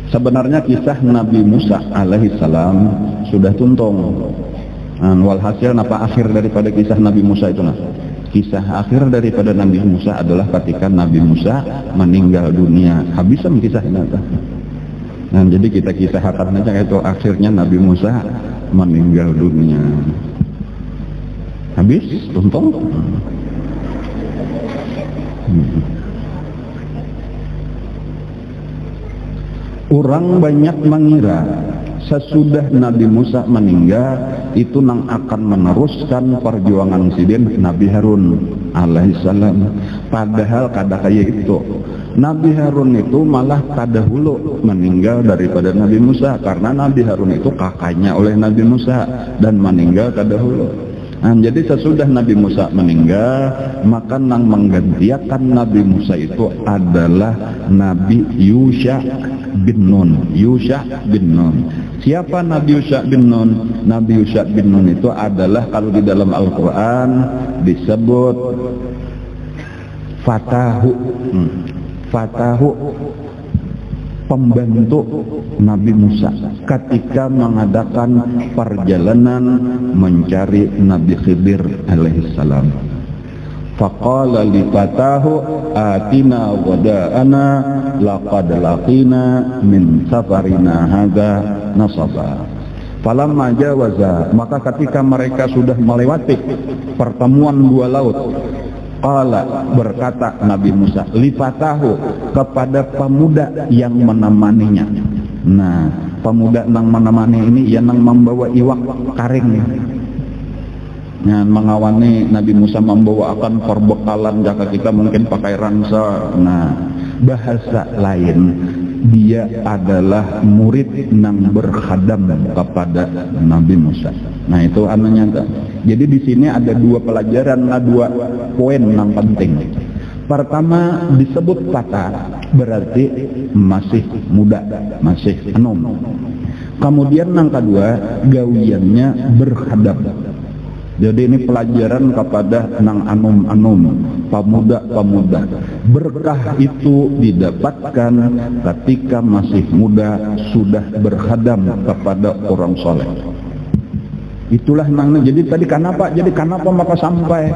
Sebenarnya kisah Nabi Musa alaihissalam sudah tuntung. Walhasil apa akhir daripada kisah Nabi Musa itu? Kisah akhir daripada Nabi Musa adalah ketika Nabi Musa meninggal dunia. Habisam kisahnya. Nah, jadi kita kisahkan aja itu akhirnya Nabi Musa meninggal dunia. Habis tuntung. Orang banyak mengira sesudah Nabi Musa meninggal itu nang akan meneruskan perjuangan sidin Nabi Harun alaihissalam. Padahal kada kayak itu. Nabi Harun itu malah terdahulu meninggal daripada Nabi Musa, karena Nabi Harun itu kakaknya oleh Nabi Musa dan meninggal terdahulu. Nah, jadi sesudah Nabi Musa meninggal, maka nang menggantikan Nabi Musa itu adalah Nabi Yusha bin Nun. Yusha bin Nun. Siapa Nabi Yusha bin Nun? Nabi Yusha bin Nun itu adalah kalau di dalam Al-Quran disebut Fatahu. Fatahu, pembantu Nabi Musa ketika mengadakan perjalanan mencari Nabi Khidir alaihissalam. Faqala li fatahu atina wada'ana laqad laqina min safarina hadza nasaba. Falamma jawaza, maka ketika mereka sudah melewati pertemuan dua laut, qala, berkata Nabi Musa li fatahu, kepada pemuda yang menemaninya. Nah, pemuda nang menemani ini yang nang membawa iwak karing nih. Nah, mengawani Nabi Musa membawa akan perbekalan jika kita mungkin pakai ransa. Nah, bahasa lain dia adalah murid nang berkhadam kepada Nabi Musa. Nah, itu anunya. Jadi di sini ada dua pelajaran, dua poin yang penting. Pertama, disebut fata berarti masih muda, masih enum. Kemudian yang kedua, gawiannya berkhadam. Jadi ini pelajaran kepada nang anum-anum, pemuda-pemuda. Berkah itu didapatkan ketika masih muda sudah berkhadam kepada orang soleh. Itulah nang. Jadi tadi kenapa? Jadi kenapa maka sampai?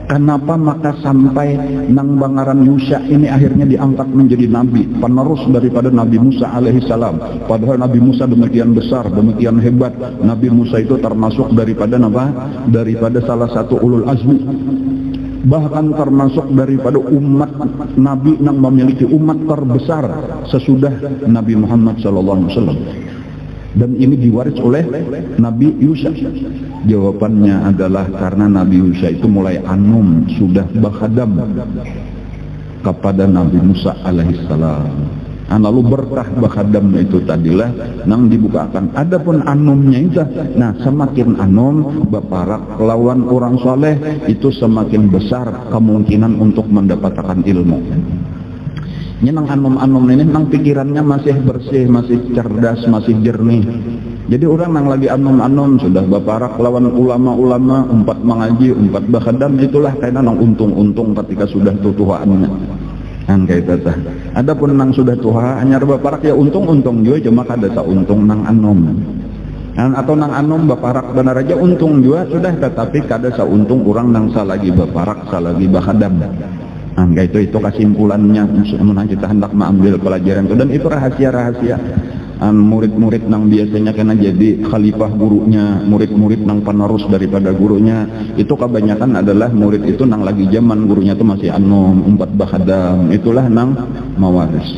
Kenapa maka sampai nang Bangaran Yusha ini akhirnya diangkat menjadi nabi, penerus daripada Nabi Musa alaihissalam. Padahal Nabi Musa demikian besar, demikian hebat. Nabi Musa itu termasuk daripada apa? Daripada salah satu ulul azmi. Bahkan termasuk daripada umat Nabi yang memiliki umat terbesar sesudah Nabi Muhammad SAW. Dan ini diwaris oleh Nabi Yusha. Jawabannya adalah karena Nabi Yusha itu mulai anum, sudah berkhadam kepada Nabi Musa alaihissalam. Lalu berkah berkhadam itu tadilah nang dibukakan. Adapun anumnya itu, nah semakin anum berparak lawan orang soleh itu semakin besar kemungkinan untuk mendapatkan ilmu. Ini nang anum-anum ini nang pikirannya masih bersih, masih cerdas, masih jernih. Jadi orang nang lagi anum-anum sudah baparak lawan ulama-ulama, umpat mengaji, umpat bakhadam, itulah kayaknya nang untung-untung ketika sudah tutuhannya. Kan kayak itu. Adapun nang sudah tua hanya baparak ya untung-untung juga, cuma kada sa untung nang anum. Atau nang anum baparak benar aja untung juga sudah, tetapi kada sa untung orang nang salagi baparak, salagi bakhadam. Itu kesimpulannya. Kita hendak mengambil pelajaran itu, dan itu rahasia-rahasia murid-murid nang biasanya kena jadi khalifah gurunya, murid-murid nang penerus daripada gurunya. Itu kebanyakan adalah murid itu nang lagi zaman gurunya itu masih anum, umpat bakhadam, itulah nang mawaris.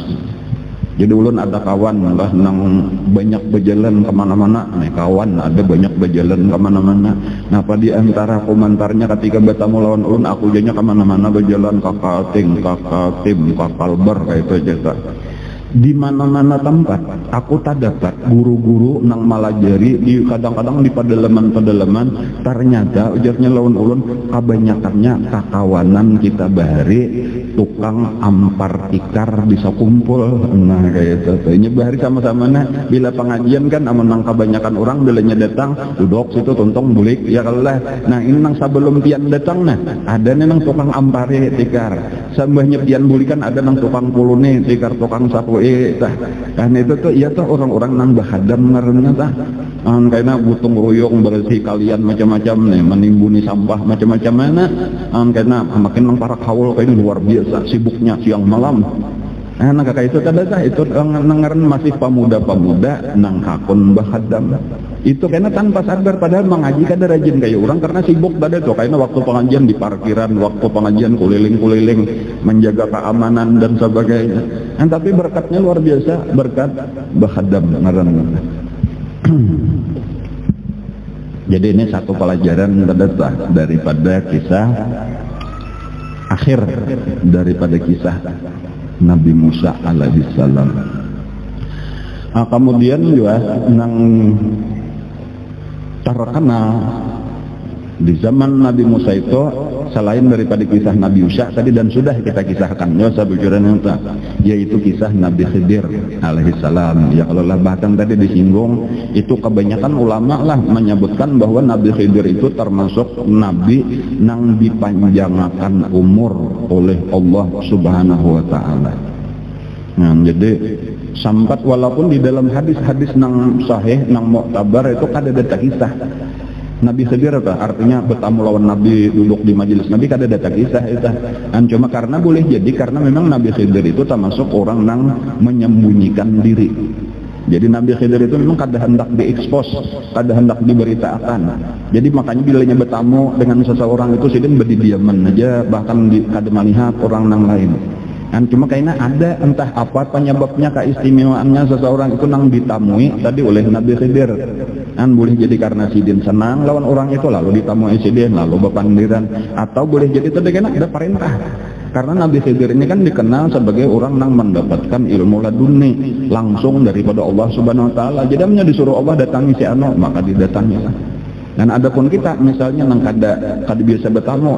Jadi ulun ada kawan lah nang banyak berjalan kemana-mana. Nah, kawan ada banyak berjalan kemana-mana. Nah, di antara komentarnya ketika bertemu lawan ulun, aku jadinya kemana-mana berjalan ke Kaltim, ke Kalbar kayak itu aja. Di mana-mana tempat aku tak dapat guru-guru nang malajari, di kadang-kadang di pedalaman-pedalaman ternyata ujarnya lawan ulun kebanyakannya kakawanan kita bahari tukang ampar tikar bisa kumpul. Nah kayak itu nyebari sama-sama. Nah bila pengajian kan amun nang kebanyakan orang bilanya datang duduk situ tuntong bulik ya kalah. Nah ini nang sebelum pian datang nah ada nang tukang ampare tikar, sambahnya pian bulikan ada nang tukang pulune tikar, tukang sapue tah. Kan itu tuh iya tuh orang-orang nang bahadam ngaranna tah. Karena butung ruyung bersih kalian macam-macam nih, menimbuni sampah macam-macam mana. Karena makin nang para kaul kayak ini luar biasa sibuknya siang malam. Nah kakak itu tadi itu ngaran masih pemuda-pemuda nang hakun bahadam. Itu karena tanpa sadar padahal mengaji kada rajin kayak orang karena sibuk tadi tuh. Karena waktu pengajian di parkiran, waktu pengajian kuliling-kuliling menjaga keamanan dan sebagainya. Nah, tapi berkatnya luar biasa, berkat bahadam ngaran. Jadi ini satu pelajaran daripada kisah akhir daripada kisah Nabi Musa alaihissalam. Nah, kemudian juga nang terkenal di zaman Nabi Musa itu selain daripada kisah Nabi Musa tadi dan sudah kita kisahkan yaitu kisah Nabi Khidir alaihissalam. Ya Allah bahkan tadi disinggung itu kebanyakan ulama lah menyebutkan bahwa Nabi Khidir itu termasuk nabi nang dipanjangkan umur oleh Allah Subhanahu wa taala. Nah, jadi sampai walaupun di dalam hadis-hadis nang sahih nang muktabar itu kada ada kisah Nabi Khidir apa? Artinya bertamu lawan Nabi, duduk di majelis Nabi kada ada kisah itu. Cuma karena boleh jadi karena memang Nabi Khidir itu termasuk orang yang menyembunyikan diri. Jadi Nabi Khidir itu memang kada hendak diekspos, kada hendak diberitakan. Jadi makanya bilanya bertamu dengan seseorang itu sidin berdiaman aja, bahkan kada melihat orang yang lain. Cuma kayaknya ada entah apa penyebabnya keistimewaannya seseorang itu nang ditamui tadi oleh Nabi Khidir. Boleh jadi karena sidin senang lawan orang itu lalu ditamui sidin lalu bepandiran, atau boleh jadi tadi kena ada perintah. Karena Nabi Khidir ini kan dikenal sebagai orang yang mendapatkan ilmu laduni langsung daripada Allah Subhanahu wa taala. Jadi hanya disuruh Allah datangi si anu, maka didatangi lah. Dan adapun kita misalnya nang kada biasa bertamu,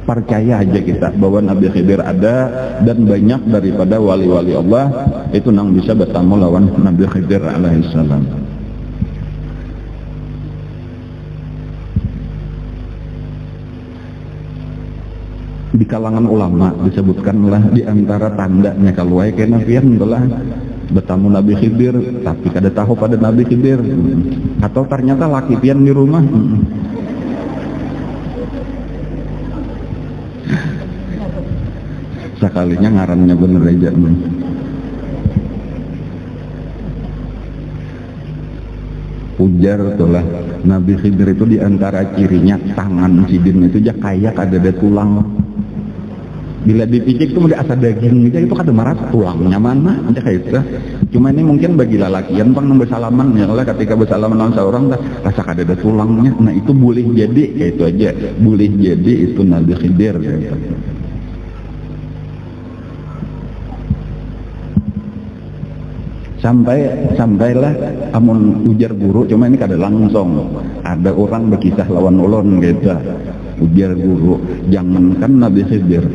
percaya aja kita bahwa Nabi Khidir ada dan banyak daripada wali-wali Allah itu nang bisa bertamu lawan Nabi Khidir alaihissalam. Di kalangan ulama disebutkanlah di antara tandanya kalau wae kena pian adalah bertamu Nabi Khidir tapi kada tahu pada Nabi Khidir, atau ternyata laki pian di rumah. Sekalinya ngarannya bener aja. Ujar itulah Nabi Khidir itu diantara cirinya tangan sidin itu aja kayak ada tulang. Bila dipicik itu ada asa daging itu kada marat tulangnya mana aja kayak itu. Cuma ini mungkin bagi lalakian pang nang bersalaman ya lah ketika bersalaman lawan seorang rasa kada ada tulangnya. Nah itu boleh jadi kayak itu aja, boleh jadi itu Nabi Khidir gitu. Sampailah amun ujar guru, cuma ini kada langsung ada orang berkisah lawan ulun gitu. Ujar guru jangankan Nabi Khidir,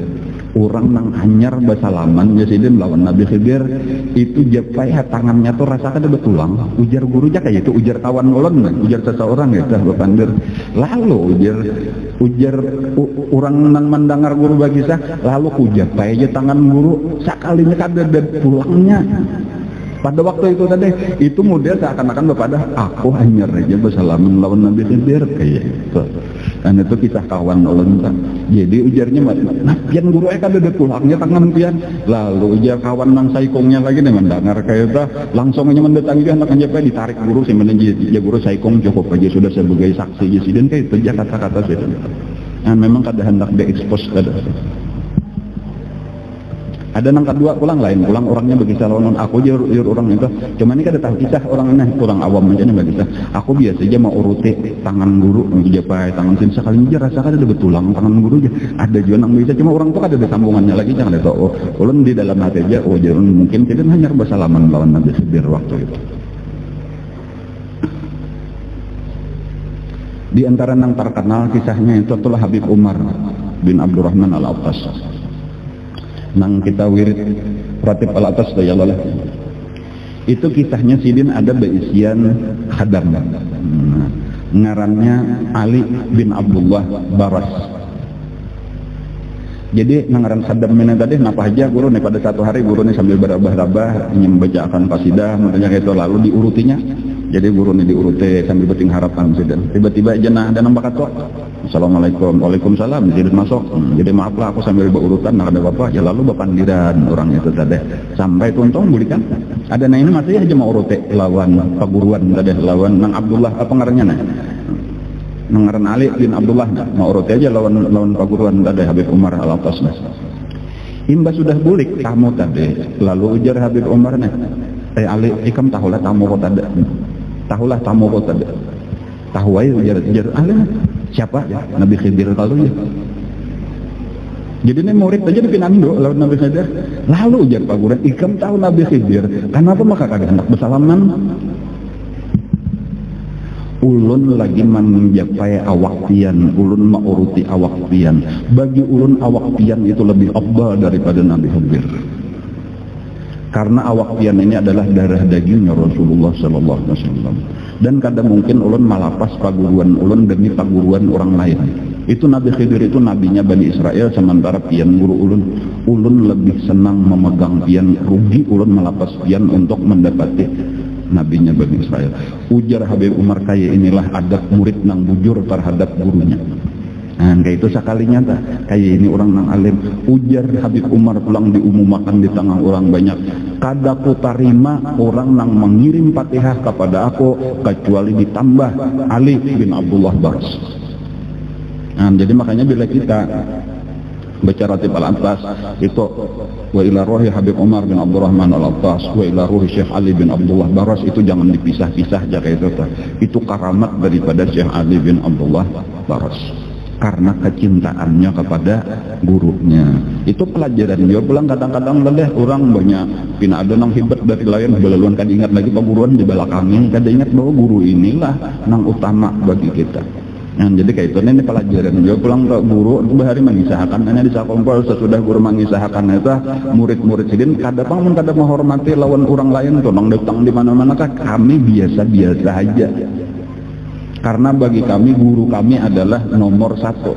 orang nang hanyar bersalaman jasidin lawan Nabi Khidir itu japai tangannya tuh rasakan ada betulang. Ujar guru aja kayak itu, ujar kawan ulun, ujar seseorang gitu bepandir. Lalu ujar orang nang mendengar guru berkisah, lalu ujapai aja tangan guru sekalinya kada ada tulangnya. Pada waktu itu tadi, itu model seakan-akan kepada aku hanya aja bersalaman lawan Nabi Khidir kayak itu. Dan itu kisah kawan ulun. Jadi ujarnya, nah pian guru kada ada tulangnya tangan pian. Lalu ujar kawan nang saikongnya lagi nih mendengar kayak itu, langsung aja mendatangi dia anak anjay ditarik guru sih menenji ya guru saikong cukup aja sudah sebagai saksi jadi kayak itu aja kata-kata sih. Nah memang kada hendak diekspos kada. Ada nang kedua pulang lain, pulang orangnya berkisah lawan aku jur orang itu. Cuma ini kada tahu kisah orang aneh, orang awam aja nih berkisah. Aku biasa aja mau uruti tangan guru, japai tangan sin sekali aja rasakan ada betulang tangan guru aja. Ada juga nang bisa, cuma orang tuh kada ada sambungannya lagi jangan ada tahu. Ulun di dalam hati aja, jurun mungkin kita hanya bersalaman lawan Nabi Khidir waktu itu. Di antara nang terkenal kisahnya itu adalah Habib Umar bin Abdurrahman Al-Attas. nang kita wirid ratib al atas ya Allah. Itu kisahnya sidin ada beisian khadam. Ngarannya Ali bin Abdullah Baras. Jadi ngaran khadam ini tadi napa aja guru nih pada satu hari guru nih sambil berabah-rabah membacakan qasidah katanya itu lalu diurutinya. Jadi guru nih diuruti sambil beting harapan sidin. Tiba-tiba jenah dan nampak tua. Assalamualaikum, waalaikumsalam. Sidin masuk. Jadi maaflah aku sambil berurutan nak ada bapak. Ya lalu bapak diran orang itu tadi sampai tuntung bulikan. Ada nah ini masih aja mau urute lawan paguruan tadi lawan Nang Abdullah apa ngarannya nah. Ngaran Ali bin Abdullah mau urute aja lawan paguruan tadi Habib Umar Al-Attas. Imba sudah bulik tamu tadi lalu ujar Habib Umar nih. Ali ikam tahulah tamu kok tadi. Tahulah tamu kok tadi. Tahu aja ujar Ali siapa ya? Nabi Khidir kalau ya. Jadi ini murid aja dipinangin dulu lawan Nabi Khidir. Lalu ujar paguran, ikam tahu Nabi Khidir. Kenapa maka kagak hendak bersalaman? Ulun lagi menjapai awak pian, ulun mauruti awak pian. Bagi ulun awak pian itu lebih afdal daripada Nabi Khidir. Karena awak pian ini adalah darah dagingnya Rasulullah sallallahu alaihi wasallam. Dan kadang mungkin ulun malapas paguruan ulun demi paguruan orang lain. Itu Nabi Khidir itu nabinya Bani Israel, sementara pian guru ulun lebih senang memegang pian, rugi ulun malapas pian untuk mendapati nabinya Bani Israel. Ujar Habib Umar kaya inilah adab murid nang bujur terhadap gurunya. Nah, kayak itu sekalinya tak kayak ini orang nang alim. Ujar Habib Umar pulang diumumkan di tengah orang banyak. Kadaku tarima orang nang mengirim Fatihah kepada aku kecuali ditambah Ali bin Abdullah Baras. Nah, jadi makanya bila kita baca ratib al-Attas itu wa ila ruhi Habib Umar bin Abdurrahman al-Attas wa ila ruhi Syekh Ali bin Abdullah Baras, itu jangan dipisah-pisah jaga itu karamat daripada Syekh Ali bin Abdullah Baras karena kecintaannya kepada gurunya. Itu pelajaran dia pulang kadang-kadang leleh orang banyak pina ada nang hebat dari lain belaluan kan ingat lagi paguruan di belakangnya kan ingat bahwa guru inilah nang utama bagi kita. Nah, jadi kayak itu ini pelajaran dia pulang ke guru bahari mengisahkan hanya di sakompol sesudah guru mengisahkan itu murid-murid sidin kada pun kada menghormati lawan orang lain tuh nang datang di mana-mana kah kami biasa-biasa aja. Karena bagi kami guru kami adalah nomor satu.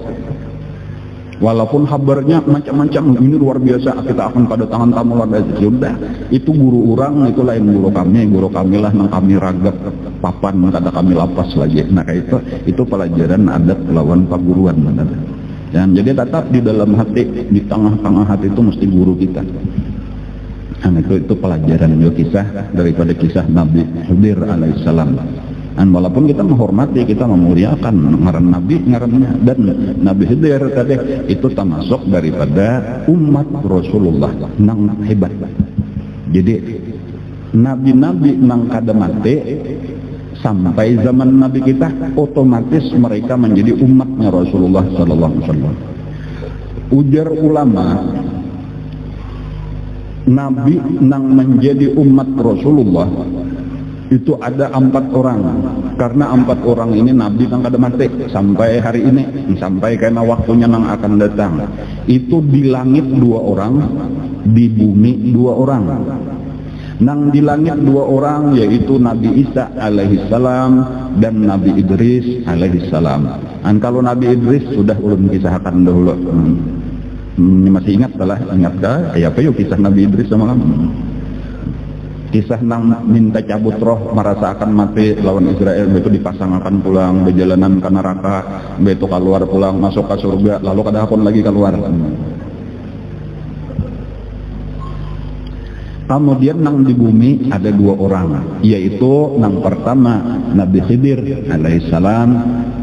Walaupun kabarnya macam-macam ini luar biasa kita akan pada tangan tamu luar biasa sudah itu guru orang itu lain guru kami lah nang kami ragap papan kada kami lapas lagi. Nah kayak itu pelajaran adat lawan paguruan benar. Dan jadi tetap di dalam hati di tengah-tengah hati itu mesti guru kita. Nah itu pelajaran juga kisah daripada kisah Nabi Khidir alaihissalam. Dan walaupun kita menghormati, kita memuliakan ngaran Nabi ngarannya dan Nabi Khidir tadi itu termasuk daripada umat Rasulullah nang hebat. Jadi nabi-nabi nang kada mati sampai zaman Nabi kita otomatis mereka menjadi umatnya Rasulullah sallallahu alaihi wasallam. Ujar ulama, Nabi nang menjadi umat Rasulullah itu ada 4 orang. Karena 4 orang ini Nabi nang kada mati sampai hari ini, sampai karena waktunya nang akan datang. Itu di langit 2 orang, di bumi 2 orang. Nang di langit 2 orang yaitu Nabi Isa alaihissalam dan Nabi Idris alaihissalam. Dan kalau Nabi Idris sudah ulun kisahkan dahulu. Masih ingat salah ingat kah? Apa yuk kisah Nabi Idris sama kamu? Kisah nang minta cabut roh merasakan mati lawan Israel itu dipasangkan pulang berjalanan ke neraka itu keluar pulang masuk ke surga lalu kada pun lagi keluar. Kemudian nang di bumi ada 2 orang yaitu nang pertama Nabi Khidir alaihissalam,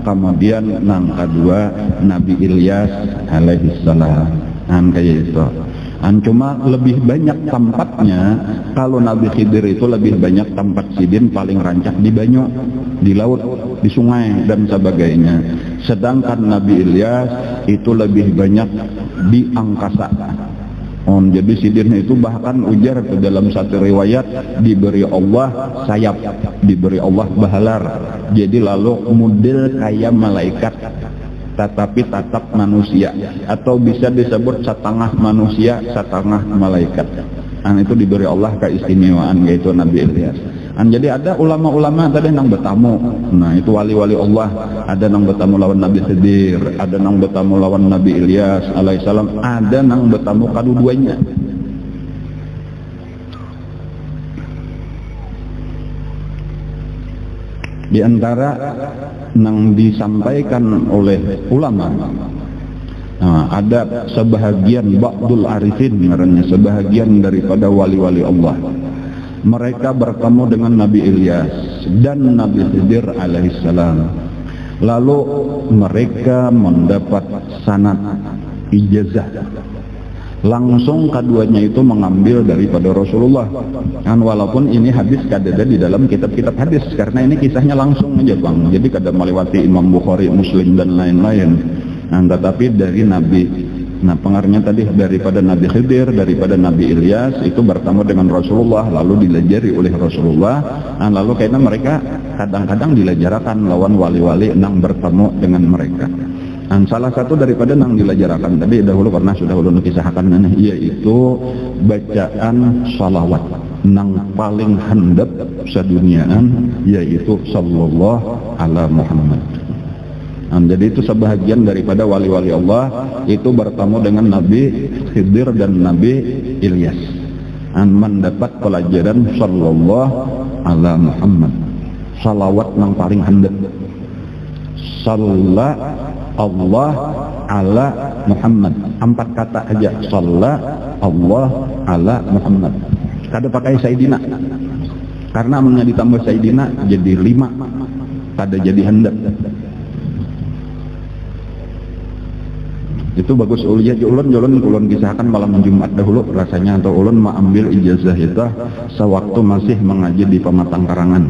kemudian nang kedua Nabi Ilyas alaihissalam. Kayak itu. Cuma lebih banyak tempatnya kalau Nabi Khidir itu lebih banyak tempat sidin paling rancak di banyu, di laut, di sungai dan sebagainya. Sedangkan Nabi Ilyas itu lebih banyak di angkasa. Jadi sidinnya itu bahkan ujar ke dalam satu riwayat diberi Allah sayap, diberi Allah bahalar. Jadi lalu model kayak malaikat tetapi tatap manusia, atau bisa disebut setengah manusia setengah malaikat. Itu diberi Allah keistimewaan, yaitu Nabi Ilyas. Jadi ada ulama-ulama tadi nang bertamu, nah itu wali-wali Allah, ada nang bertamu lawan Nabi Khidir, ada nang bertamu lawan Nabi Ilyas alaihissalam, ada nang bertamu kedua-duanya. Di antara yang disampaikan oleh ulama, ada sebahagian ba'dul arifin, namanya sebahagian daripada wali-wali Allah, mereka bertemu dengan Nabi Ilyas dan Nabi Khidir alaihissalam, lalu mereka mendapat sanad ijazah, langsung keduanya itu mengambil daripada Rasulullah. Walaupun ini hadis kadada di dalam kitab-kitab hadis, karena ini kisahnya langsung aja bang, jadi kada melewati Imam Bukhari, Muslim dan lain-lain. Tetapi dari Nabi, pengaruhnya tadi daripada Nabi Khidir, daripada Nabi Ilyas itu bertemu dengan Rasulullah, lalu dilajari oleh Rasulullah. Lalu karena mereka kadang-kadang dilajarakan lawan wali-wali yang bertemu dengan mereka. Salah satu daripada yang dilajarakan tadi dahulu pernah sudah ulun kisahkan, yaitu bacaan salawat nang paling handap seduniaan, yaitu sallallahu ala Muhammad. Jadi itu sebahagian daripada wali-wali Allah itu bertemu dengan Nabi Khidir dan Nabi Ilyas, mendapat pelajaran sallallahu ala Muhammad, salawat nang paling handap. Sallallahu Allah ala Muhammad, 4 kata aja, Shalla Allah ala Muhammad. Kada pakai Sayyidina, karena menjadi ditambah Sayyidina jadi 5, kada jadi handap. Itu bagus uliah ulun kisahkan malam Jumat dahulu rasanya, atau ulun mau ambil ijazah itu sewaktu masih mengaji di Pematang Karangan.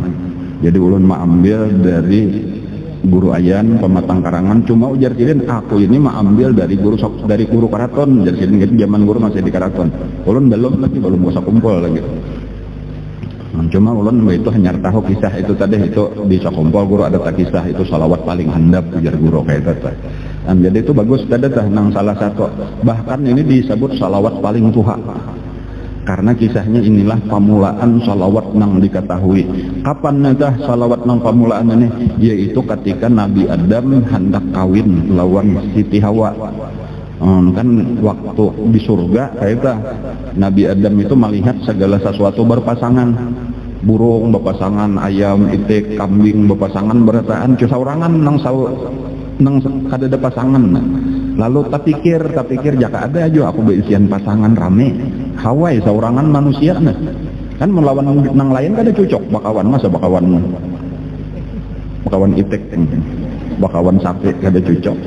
Jadi ulun mau ambil dari guru ayan Pematang Karangan, cuma ujar cilin aku ini mau ambil dari guru karaton, ujar cilin gitu, zaman guru masih di karaton. Ulun belum bisa kumpul lagi. Cuma ulun itu hanya tahu kisah itu tadi, itu di Sakumpol guru ada kisah itu salawat paling handap, ujar guru kayak itu. Jadi itu bagus tadi nang salah satu, bahkan ini disebut salawat paling tuha, karena kisahnya inilah pamulaan salawat nang diketahui. Kapan natah salawat nang pamulaan ini? Yaitu ketika Nabi Adam hendak kawin lawan Siti Hawa. Kan waktu di surga kayak Nabi Adam itu melihat segala sesuatu berpasangan, burung berpasangan, ayam, itik, kambing berpasangan, berataan, saurangan nang kada ada pasangan. Lalu tak pikir jaka ada aja aku berisian pasangan rame Hawai saurangan manusia kan melawan nang lain kada cocok, bakawan masa bakawan itik, bakawan sapi kada cocok.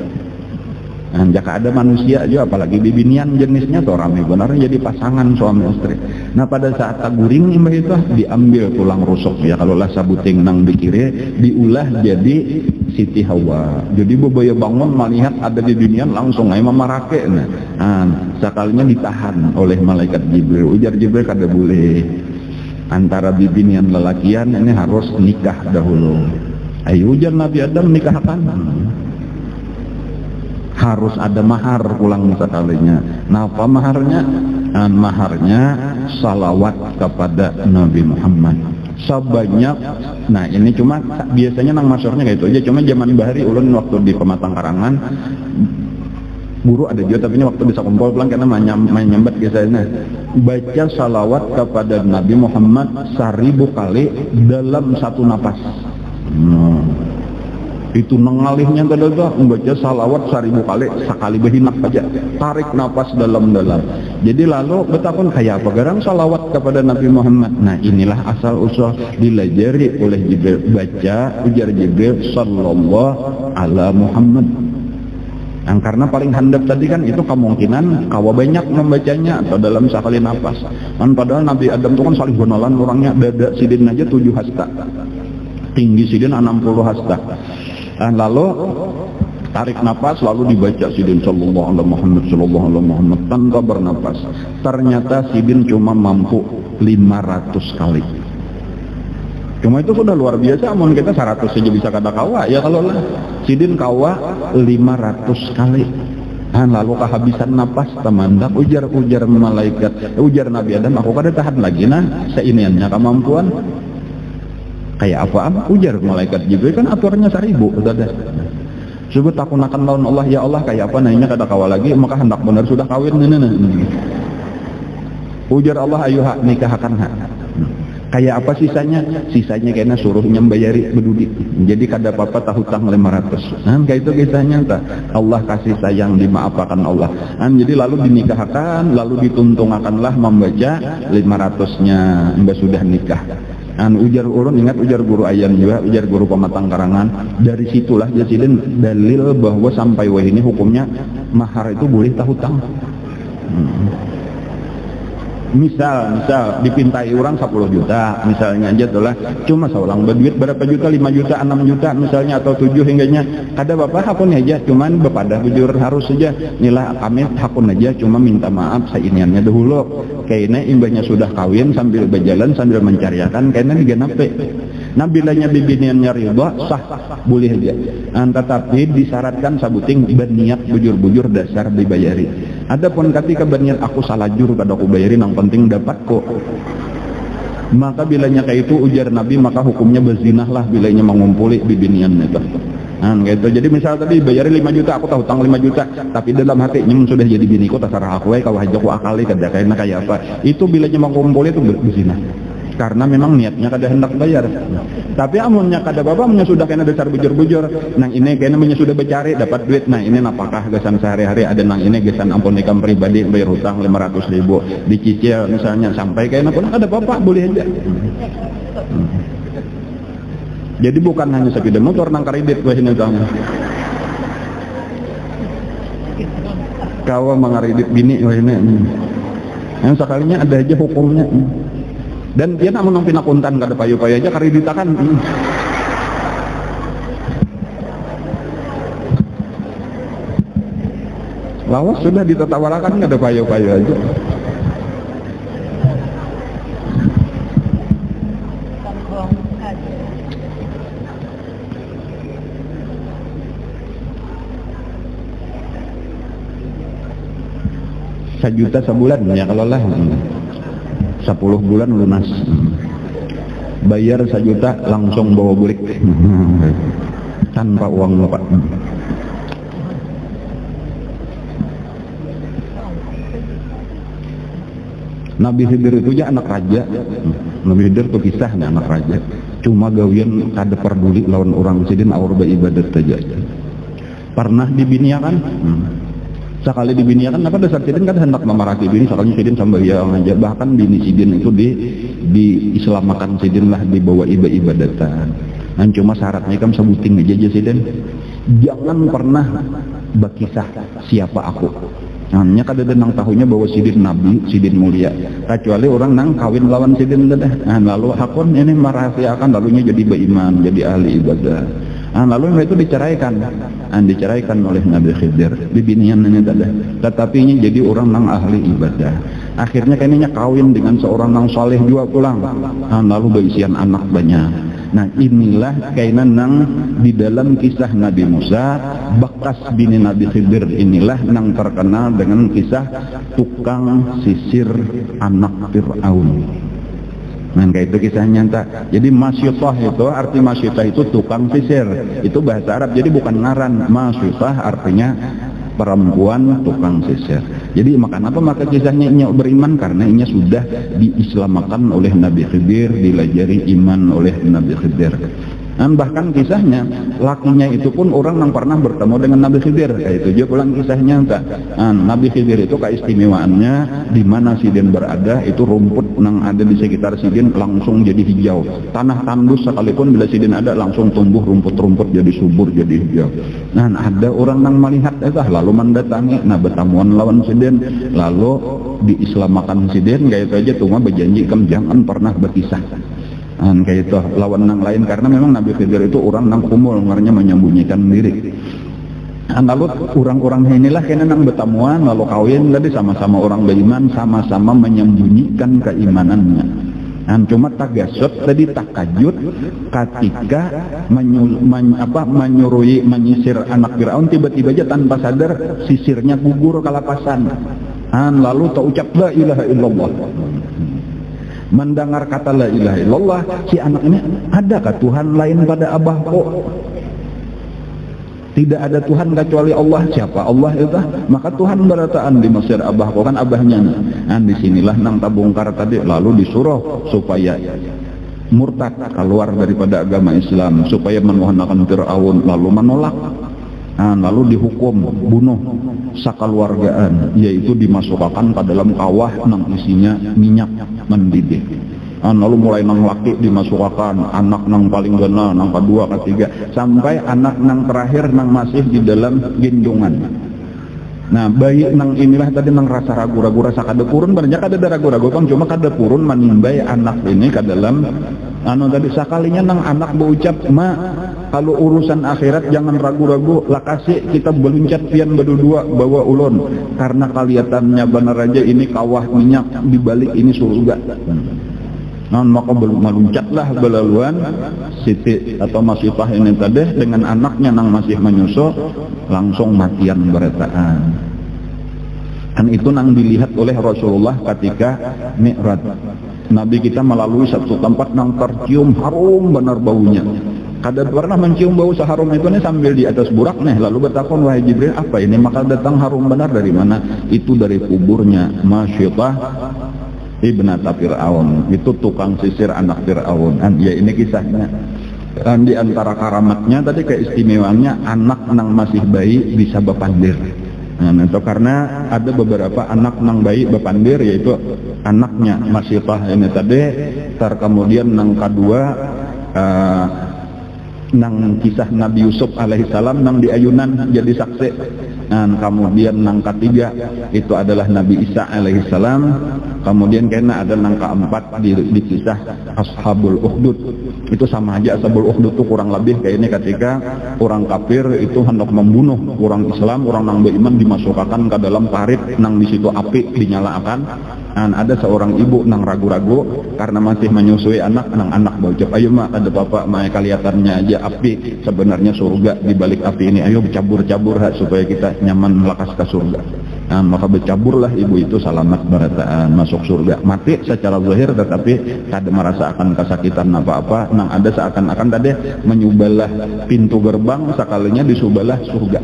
Jaka ada manusia aja, apalagi bibinian jenisnya tuh rame benar jadi pasangan suami istri. Nah pada saat taguring imbah itu diambil tulang rusuk ya, kalau lah sabuting nang dikiri diulah jadi Siti Hawa. Jadi bebaya bangun melihat ada di dunia langsung aja memarake. Sekalinya ditahan oleh malaikat Jibril. Ujar Jibril kada boleh, antara bibinian lelakian ini harus nikah dahulu. Ayo ujar Nabi Adam nikahkan, harus ada mahar pulang sekalinya. Nah apa maharnya? Maharnya salawat kepada Nabi Muhammad sebanyak. Nah ini cuma biasanya nang masyurnya kayak itu aja, cuma zaman bahari ulun waktu di Pematang Karangan guru ada juga, tapi ini waktu bisa kumpul pulang karena menyambat kisahnya, baca salawat kepada Nabi Muhammad 1000 kali dalam satu napas. Itu nengalihnya tadi membaca salawat 1000 kali sekali berhinak aja, tarik nafas dalam-dalam. Jadi lalu betapun kayak apa garang salawat kepada Nabi Muhammad. Nah inilah asal usul dilajari oleh Jibril, baca ujar Jibril sallallahu ala Muhammad. Karena paling handap tadi kan itu kemungkinan kawa banyak membacanya atau dalam sekali nafas. Padahal Nabi Adam itu kan saling gonolan orangnya, dada sidin aja 7 hasta, tinggi sidin 60 hasta. Lalu tarik nafas lalu dibaca sidin sallallahu alaihi Muhammad sallallahu alaihi Muhammad tanpa bernafas. Ternyata sidin cuma mampu 500 kali. Cuma itu sudah luar biasa, amun kita 100 saja bisa kada kawa. Ya kalau lah sidin kawa 500 kali. Lalu kehabisan napas temandak, ujar malaikat, ujar Nabi Adam, aku kada tahan lagi nah seiniannya kemampuan. Kayak apa? Ujar malaikat Jibril, kan aturannya 1000 udah. Sebut takun akan lawan Allah, ya Allah kayak apa nanya kada kawa lagi, maka hendak benar sudah kawin Ujar Allah, ayo nikahkan Kayak apa sisanya? Sisanya kayaknya suruh nyembayari bedudi. Jadi kada apa-apa tahu hutang 500. Kayak itu kisahnya tak. Allah kasih sayang dimaafkan Allah. Jadi lalu dinikahkan, lalu dituntungakanlah membaca 500-nya mbak sudah nikah. Ujar urun, ingat ujar guru ayam juga, ujar guru pematang karangan. Dari situlah jasidin dalil bahwa sampai wah ini hukumnya mahar itu boleh tahu hutang. Misal dipintai orang 10 juta misalnya aja tuh lah, cuma seorang berduit berapa juta, 5 juta, 6 juta misalnya, atau 7 hingganya, ada bapak hakun aja, cuman bepada bujur harus saja nilai kami hakun aja, cuma minta maaf sainiannya dahulu kayaknya imbahnya sudah kawin sambil berjalan sambil mencariakan kayaknya diganape. Nah bilanya bibiniannya ridha sah boleh aja, tetapi disyaratkan sabuting berniat bujur-bujur dasar dibayari. Adapun ketika berniat aku salah jur kada aku bayarin, yang penting dapat kok, maka bilanya kayak itu ujar Nabi, maka hukumnya berzinah lah bilanya mengumpuli bibinian itu. Gitu. Jadi misal tadi bayari 5 juta, aku tahu hutang 5 juta, tapi dalam hatinya sudah jadi biniku, terserah aku kau aja aku akali kada kayak apa. Itu bilanya mengumpuli itu berzinah. Karena memang niatnya kada hendak bayar. Tapi amunnya kada bapak punya sudah kena dasar bujur-bujur. Nang ini kena punya sudah becari dapat duit. Nah ini napakah gesan sehari-hari, ada nang ini gesan ampun nikam pribadi bayar hutang 500.000 dicicil misalnya sampai kena pun kada bapak boleh aja. Jadi bukan hanya sepeda motor nang kredit wah ini utangnya. Kau mengaridit bini wah ini. Yang sekalinya ada aja hukumnya. Dan dia nak menang pinakuntan kada payu-payu aja kariditakan. Lawas sudah ditetawarakan kada payu-payu aja. Sejuta sebulan ya kalau lah. 10 bulan lunas, bayar 1 juta langsung bawa bulik tanpa uang bapak. Nabi Khidir itu aja anak raja. Nabi Khidir itu kisahnya anak raja, cuma gawian kada peduli lawan orang sidin aur beribadat saja. Pernah dibiniakan sekali dibiniakan, apa dasar sidin kan hendak memaraki bini, sekali sidin sambayang aja, bahkan bini sidin itu diislamakan sidin lah, dibawa ibadatan. Dan cuma syaratnya kan sebuting aja sidin, jangan pernah berkisah siapa aku. Hanya kada nang tahunya bahwa sidin nabi, sidin mulia, kecuali orang nang kawin lawan sidin dah. Lalu hakun ini merahasiakan, lalunya jadi beriman, jadi ahli ibadah. Lalu itu diceraikan oleh Nabi Khidir, bibiniannya tadi. Tetapi ini jadi orang nang ahli ibadah. Akhirnya kayaknya kawin dengan seorang nang soleh juga pulang. Lalu berisian anak banyak. Nah inilah kayaknya nang di dalam kisah Nabi Musa, bekas bini Nabi Khidir inilah nang terkenal dengan kisah tukang sisir anak Fir'aun. Nah kayak itu kisahnya tak. Jadi masyutah itu arti masyutah itu tukang sisir, itu bahasa Arab, jadi bukan ngaran. Masyutah artinya perempuan tukang sisir. Jadi kenapa maka kisahnya inya beriman, karena inya sudah diislamakan oleh Nabi Khidir, dilajari iman oleh Nabi Khidir. Dan bahkan kisahnya lakinya itu pun orang yang pernah bertemu dengan Nabi Khidir, kayak itu juga pulang kisahnya. Nabi Khidir itu keistimewaannya di mana sidin berada itu rumput yang ada di sekitar sidin langsung jadi hijau, tanah tandus sekalipun bila sidin ada langsung tumbuh rumput-rumput jadi subur jadi hijau. Nah ada orang yang melihat itu lalu mendatangi, nah bertamuan lawan sidin, lalu diislamakan sidin, kayak itu aja cuma berjanji jangan pernah berkisah kayak itu lawan nang lain, karena memang Nabi Khidir itu orang nang kumul, ngarnya menyembunyikan diri. Lalu orang-orang inilah kena nang bertamuan lalu kawin, jadi sama-sama orang beriman, sama-sama menyembunyikan keimanannya. Cuma tagasut tadi takajut ketika menyisir anak Firaun, tiba-tiba aja tanpa sadar sisirnya gugur kalapasan. Lalu ucap la ilaha illallah. Mendengar kata la ilaha illallah, si anak ini, adakah Tuhan lain pada abahku? Tidak ada Tuhan kecuali Allah. Siapa Allah itu? Maka Tuhan berataan di Mesir abahku, kan abahnya. Disinilah nang tabungkar tadi, lalu disuruh supaya murtad keluar daripada agama Islam, supaya menuhankan Fir'aun, lalu menolak. Lalu dihukum bunuh sakaluargaan, yaitu dimasukkan ke dalam kawah nang isinya minyak mendidih. Lalu mulai nang laki dimasukkan, anak nang paling gena, nang kedua, ketiga, sampai anak nang terakhir nang masih di dalam gendongan. Nah, bayi nang inilah tadi nang rasa ragu-ragu, rasa kada purun, banyak kada ragu-ragu, cuma kada purun menimbai anak ini ke dalam tadi sekalinya nang anak berucap, "Ma, kalau urusan akhirat jangan ragu-ragu, lakasi kita beluncat pian berdua bawa ulun, karena kelihatannya benar aja ini kawah minyak, dibalik ini surga." Maka meluncatlah belaluan Siti atau Masifah ini tadi dengan anaknya nang masih menyusu, langsung matian berataan. Dan itu nang dilihat oleh Rasulullah ketika Mi'raj. Nabi kita melalui satu tempat nang tercium harum benar baunya. Kada pernah mencium bau seharum itu nih sambil di atas burak nih, lalu bertakon, "Wahai Jibril, apa ini?" Maka datang harum benar dari mana? Itu dari kuburnya Masifah ibnata Fir'aun, itu tukang sisir anak Fir'aun. Ya ini kisahnya. Dan di antara karamatnya tadi keistimewaannya, anak nang masih bayi bisa bepandir. Itu karena ada beberapa anak nang bayi bepandir, yaitu anaknya Masifah ini tadi. Kemudian nang kedua nang kisah Nabi Yusuf alaihissalam nang di ayunan jadi saksi. Kemudian nang ketiga itu adalah Nabi Isa alaihissalam. Kemudian kena ada nang keempat di kisah Ashabul Ukhdud. Itu sama aja, Ashabul Ukhdud itu kurang lebih kayak ini ketika orang kafir itu hendak membunuh orang Islam, orang nang beriman dimasukkan ke dalam parit nang di situ api dinyalakan. Ada seorang ibu nang ragu-ragu karena masih menyusui anak, nang anak berucap, "Ayo mak, ada bapak, mak kelihatannya aja api, sebenarnya surga di balik api ini. Ayo bercabur-cabur supaya kita nyaman melakas ke surga." Maka bercaburlah ibu itu, selamat berataan masuk surga. Mati secara zahir tetapi tidak merasakan kesakitan apa-apa. Nang ada seakan-akan tadi menyubalah pintu gerbang, sekalinya disubalah surga.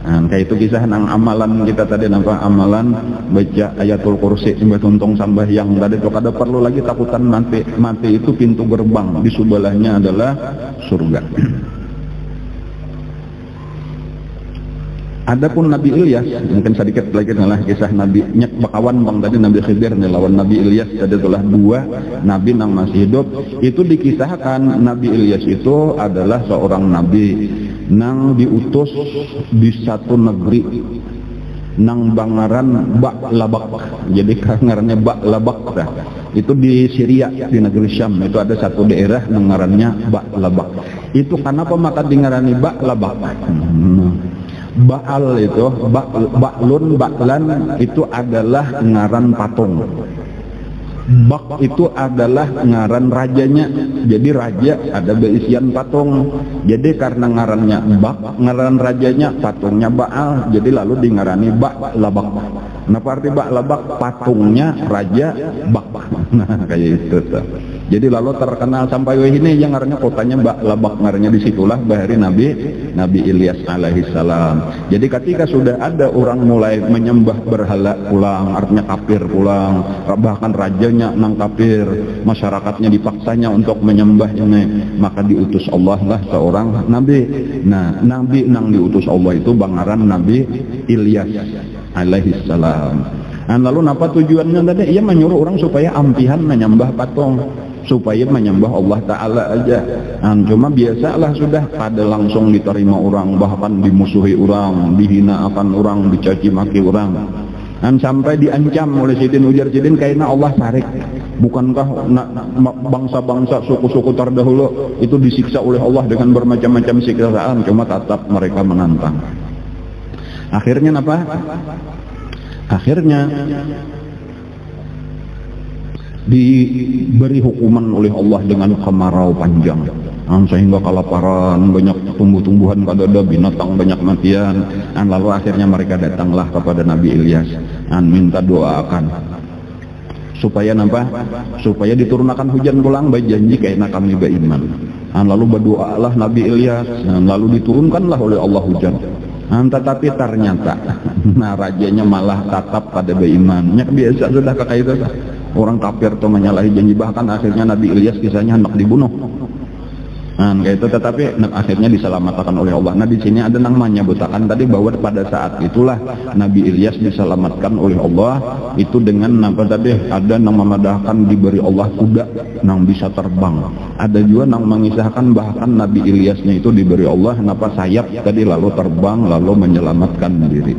Kayak itu kisah nang amalan kita tadi, nampak amalan baca ayatul kursi sampai tuntung sambah yang tadi itu kada perlu lagi takutan mati. Mati itu pintu gerbang, disubelahnya adalah surga. Adapun Nabi Ilyas, mungkin sedikit lagi adalah kisah Nabi Nyak Bakawan bang tadi Nabi Khidir lawan Nabi Ilyas, tadi itulah dua Nabi nang masih hidup. Itu dikisahkan Nabi Ilyas itu adalah seorang Nabi nang diutus di satu negeri nang bangaran Ba'labak. Jadi ngarannya Ba'labak dah. Itu di Syria, di negeri Syam. Itu ada satu daerah nang ngarannya Ba'labak. Itu kenapa maka dingarani Ba'labak? Ba'al itu, Ba'lun, Ba'lan itu adalah ngaran patung. Bak itu adalah ngaran rajanya. Jadi raja ada beisian patung. Jadi karena ngarannya Bak, ngaran rajanya patungnya Ba'al. Jadi lalu dingarani Ba'labak. Nah, arti Ba'labak patungnya raja Bak. Nah, kayak itu tuh. Jadi lalu terkenal sampai ini yang ngarannya kotanya Ba'labak, ngarannya disitulah bahari Nabi Ilyas alaihissalam. Jadi ketika sudah ada orang mulai menyembah berhala pulang, artinya kafir pulang, bahkan rajanya nang kafir, masyarakatnya dipaksanya untuk menyembah ini, maka diutus Allah lah seorang Nabi. Nah, Nabi nang diutus Allah itu bangaran Nabi Ilyas alaihissalam. Nah, lalu apa tujuannya tadi? Ia menyuruh orang supaya ampihan menyembah patung, supaya menyembah Allah Ta'ala aja. Cuma biasalah sudah pada langsung diterima orang, bahkan dimusuhi orang, dihina akan orang, dicaci maki orang. Sampai diancam oleh Sidin Ujar Sidin, kayaknya Allah tarik. Bukankah bangsa-bangsa suku-suku terdahulu itu disiksa oleh Allah dengan bermacam-macam siksaan, cuma tetap mereka menantang. Akhirnya apa? Akhirnya diberi hukuman oleh Allah dengan kemarau panjang, sehingga kelaparan, banyak tumbuh-tumbuhan kadada, binatang banyak matian. Lalu akhirnya mereka datanglah kepada Nabi Ilyas minta doakan supaya napa? Supaya diturunkan hujan pulang, janji kayaknya kami beriman. Lalu berdoalah Nabi Ilyas, lalu diturunkanlah oleh Allah hujan. Tetapi ternyata rajanya malah tatap pada beriman. Biasa sudah kakak itu orang kafir tuh menyalahi janji, bahkan akhirnya Nabi Ilyas kisahnya hendak dibunuh. Itu tetapi akhirnya diselamatkan oleh Allah. Di sini ada nang menyebutkan tadi bahwa pada saat itulah Nabi Ilyas diselamatkan oleh Allah itu dengan apa tadi, ada nang memadahkan diberi Allah kuda nang bisa terbang. Ada juga nang mengisahkan bahkan Nabi Ilyasnya itu diberi Allah sayap tadi lalu terbang lalu menyelamatkan diri.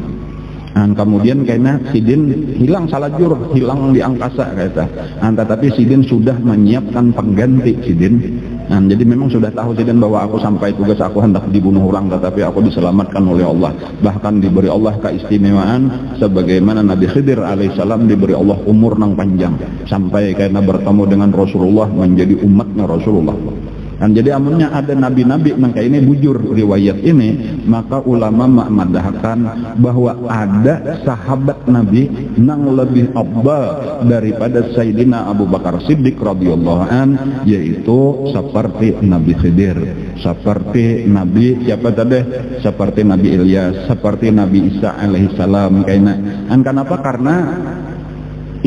Kemudian kayaknya Sidin hilang salajur, hilang di angkasa kata. Tetapi Sidin sudah menyiapkan pengganti Sidin. Jadi memang sudah tahu Sidin bahwa aku sampai tugas aku hendak dibunuh orang, tetapi aku diselamatkan oleh Allah. Bahkan diberi Allah keistimewaan sebagaimana Nabi Khidir alaihissalam diberi Allah umur nang panjang sampai karena bertemu dengan Rasulullah menjadi umatnya Rasulullah. Jadi amunnya ada nabi-nabi nang kayak ini bujur riwayat ini, maka ulama memadahkan bahwa ada sahabat Nabi nang lebih afdal daripada Sayyidina Abu Bakar Siddiq radhiyallahu an, yaitu seperti Nabi Khidir, seperti Nabi siapa tadi? Seperti Nabi Ilyas, seperti Nabi Isa alaihissalam. Kenapa? Karena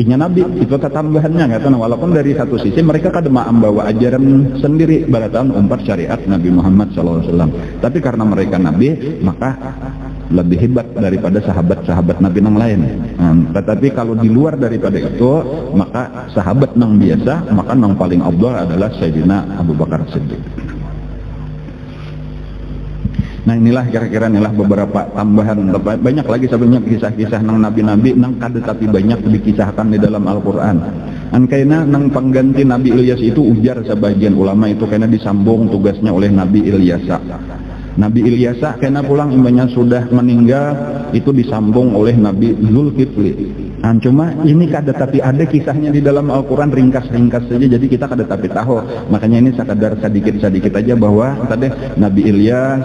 Nabi itu ketambahannya walaupun dari satu sisi mereka kadang membawa ajaran sendiri baratan umpat syariat Nabi Muhammad SAW, tapi karena mereka Nabi maka lebih hebat daripada sahabat-sahabat Nabi yang lain. Tetapi kalau di luar daripada itu maka sahabat yang biasa, maka yang paling afdal adalah Sayyidina Abu Bakar Siddiq. Inilah kira-kira beberapa tambahan. Banyak lagi sebenarnya kisah-kisah nang nabi-nabi nang kada tapi banyak dikisahkan di dalam Al-Qur'an. Karena nang pengganti Nabi Ilyas itu ujar sebagian ulama itu karena disambung tugasnya oleh Nabi Ilyasa. Nabi Ilyasa karena pulang imannya sudah meninggal itu disambung oleh Nabi Zulkifli. Cuma ini kada tapi ada kisahnya di dalam Al-Quran ringkas-ringkas saja, jadi kita kada tapi tahu. Makanya ini sekadar sedikit-sedikit aja bahwa tadi Nabi Ilyas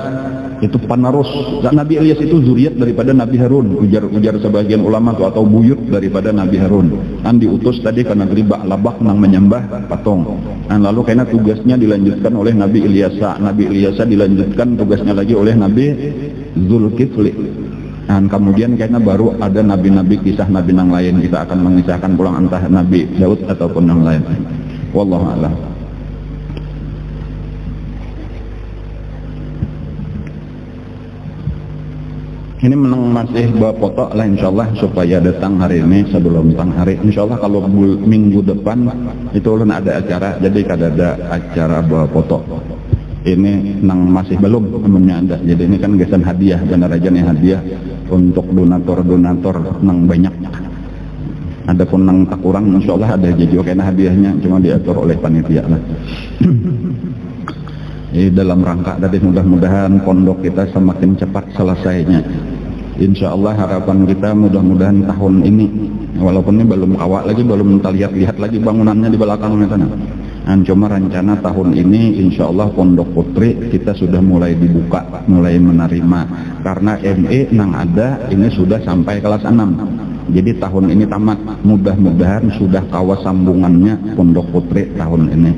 itu penerus. Nabi Ilyas itu zuriat daripada Nabi Harun, ujar sebagian ulama atau buyut daripada Nabi Harun. Diutus tadi ke negeri Ba'labak nang menyembah patung. Lalu karena tugasnya dilanjutkan oleh Nabi Ilyasa. Nabi Ilyasa dilanjutkan tugasnya lagi oleh Nabi Zulkifli. Kemudian kayaknya baru ada nabi-nabi kisah nabi yang lain. Kita akan mengisahkan pulang entah Nabi Daud ataupun yang lain. Wallahu a'lam. Ini menang masih bawa foto lah insyaallah supaya datang hari ini sebelum datang hari. Insyaallah kalau minggu depan itu ulun ada acara, jadi kada ada acara bawa foto. Ini nang masih belum umumnya ada. Jadi ini kan gesan hadiah, benar aja nih hadiah untuk donator-donator nang banyak. Adapun nang tak kurang insyaallah ada juga karena hadiahnya cuma diatur oleh panitia lah. Dalam rangka tadi mudah-mudahan pondok kita semakin cepat selesainya. Insyaallah harapan kita mudah-mudahan tahun ini, walaupun ini belum kawak lagi, belum kita lihat lagi bangunannya di belakang itu. Cuma rencana tahun ini insyaallah Pondok Putri kita sudah mulai dibuka, mulai menerima karena ME nang ada ini sudah sampai kelas 6. Jadi tahun ini tamat, mudah-mudahan sudah kawas sambungannya Pondok Putri tahun ini.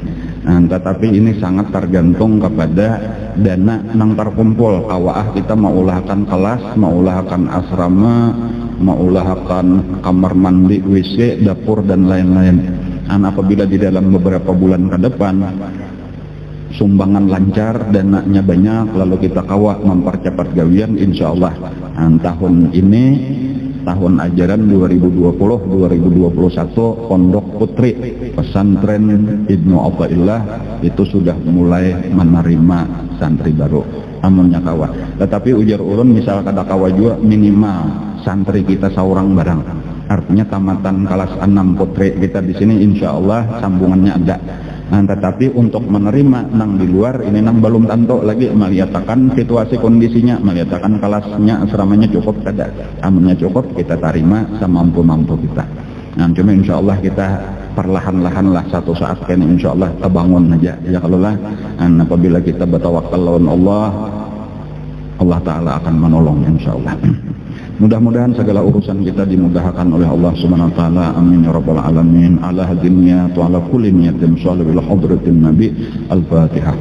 Tetapi ini sangat tergantung kepada dana nang terkumpul. Kawaah kita mau ulahkan kelas, mau ulahkan asrama, mau ulahkan kamar mandi, WC, dapur dan lain-lain. Apabila di dalam beberapa bulan ke depan sumbangan lancar, dananya banyak, lalu kita kawah mempercepat gawian, insyaallah tahun ini, tahun ajaran 2020-2021 Pondok Putri Pesantren Ibnu Athaillah itu sudah mulai menerima santri baru amunnya kawah. Tetapi ujar ulun misal kada kawah juga minimal santri kita seorang barang. Artinya tamatan kelas 6 Putri kita di sini insyaallah sambungannya ada. Tetapi untuk menerima nang di luar ini nang belum tentu lagi melihatkan situasi kondisinya, melihatkan kelasnya asramanya cukup kada. Amunnya cukup kita terima semampu-mampu kita. Cuma insyaallah kita perlahan-lahanlah satu saat kan insyaallah terbangun aja ya kalau lah. Dan apabila kita bertawakal lawan Allah, Allah Ta'ala akan menolong insyaallah. Mudah-mudahan segala urusan kita dimudahkan oleh Allah Subhanahu wa taala. Amin ya rabbal alamin. Ala hadin niyat wa ala kulli niyatin shalih bil hadratin nabi. Al-Fatihah.